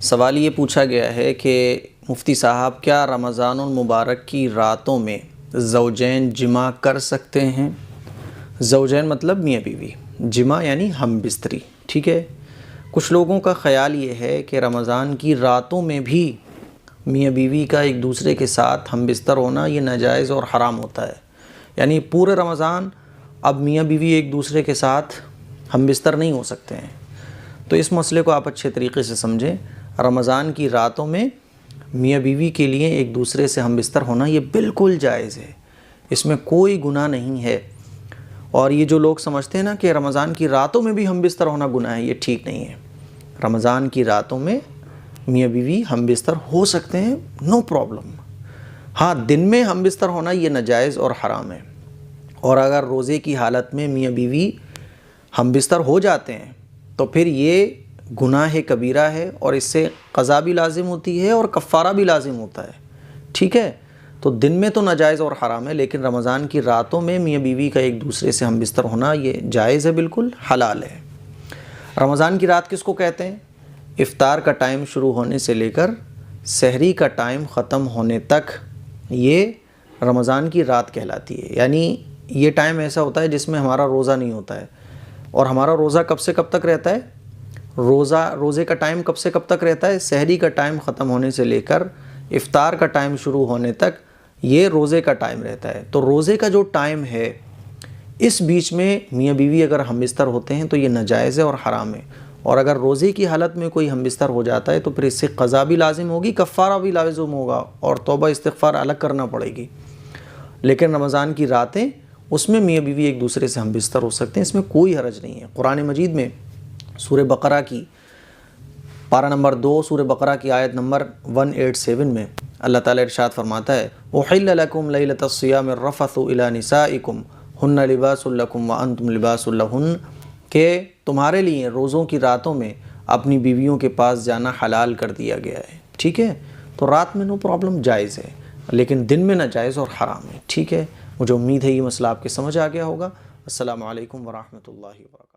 سوال یہ پوچھا گیا ہے کہ مفتی صاحب کیا رمضان المبارک کی راتوں میں زوجین جمع کر سکتے ہیں؟ زوجین مطلب میاں بیوی، جمع یعنی ہم بستری، ٹھیک ہے۔ کچھ لوگوں کا خیال یہ ہے کہ رمضان کی راتوں میں بھی میاں بیوی کا ایک دوسرے کے ساتھ ہم بستر ہونا یہ ناجائز اور حرام ہوتا ہے، یعنی پورے رمضان اب میاں بیوی ایک دوسرے کے ساتھ ہم بستر نہیں ہو سکتے ہیں۔ تو اس مسئلے کو آپ اچھے طریقے سے سمجھیں۔ رمضان کی راتوں میں میاں بیوی کے لیے ایک دوسرے سے ہم بستر ہونا یہ بالکل جائز ہے، اس میں کوئی گناہ نہیں ہے۔ اور یہ جو لوگ سمجھتے ہیں نا کہ رمضان کی راتوں میں بھی ہم بستر ہونا گناہ ہے، یہ ٹھیک نہیں ہے۔ رمضان کی راتوں میں میاں بیوی ہم بستر ہو سکتے ہیں، نو پرابلم۔ ہاں، دن میں ہم بستر ہونا یہ ناجائز اور حرام ہے۔ اور اگر روزے کی حالت میں میاں بیوی ہم بستر ہو جاتے ہیں تو پھر یہ گناہ کبیرہ ہے، اور اس سے قضا بھی لازم ہوتی ہے اور کفارہ بھی لازم ہوتا ہے، ٹھیک ہے۔ تو دن میں تو ناجائز اور حرام ہے، لیکن رمضان کی راتوں میں میاں بیوی کا ایک دوسرے سے ہم بستر ہونا یہ جائز ہے، بالکل حلال ہے۔ رمضان کی رات کس کو کہتے ہیں؟ افطار کا ٹائم شروع ہونے سے لے کر سحری کا ٹائم ختم ہونے تک یہ رمضان کی رات کہلاتی ہے۔ یعنی یہ ٹائم ایسا ہوتا ہے جس میں ہمارا روزہ نہیں ہوتا ہے، اور ہمارا روزہ کب سے کب تک رہتا ہے؟ روزے کا ٹائم کب سے کب تک رہتا ہے؟ سحری کا ٹائم ختم ہونے سے لے کر افطار کا ٹائم شروع ہونے تک یہ روزے کا ٹائم رہتا ہے۔ تو روزے کا جو ٹائم ہے اس بیچ میں میاں بیوی اگر ہم بستر ہوتے ہیں تو یہ ناجائز ہے اور حرام ہے۔ اور اگر روزے کی حالت میں کوئی ہم بستر ہو جاتا ہے تو پھر اس سے قضا بھی لازم ہوگی، کفارہ بھی لازم ہوگا، اور توبہ استغفار الگ کرنا پڑے گی۔ لیکن رمضان کی راتیں اس میں میاں بیوی ایک دوسرے سے ہم بستر ہو سکتے ہیں، اس میں کوئی حرج نہیں ہے۔ قرآن مجید میں سورہ بقرہ کی پارہ نمبر 2 سورہ بقرہ کی آیت نمبر 187 میں اللہ تعالیٰ ارشاد فرماتا ہے اُحِلَّ لَكُمْ لَيْلَةَ الصِّيَامِ الرَّفَثُ إِلَىٰ نِسَائِكُمْ هُنَّ لِبَاسٌ لَكُمْ وَأَنْتُمْ لِبَاسٌ لَهُنَّ، کہ تمہارے لیے روزوں کی راتوں میں اپنی بیویوں کے پاس جانا حلال کر دیا گیا ہے، ٹھیک ہے۔ تو رات میں نو پرابلم، جائز ہے، لیکن دن میں ناجائز اور حرام ہے، ٹھیک ہے۔ مجھے امید ہے یہ مسئلہ آپ کے سمجھ آ گیا ہوگا۔ السلام علیکم ورحمۃ اللہ وبرکاتہ۔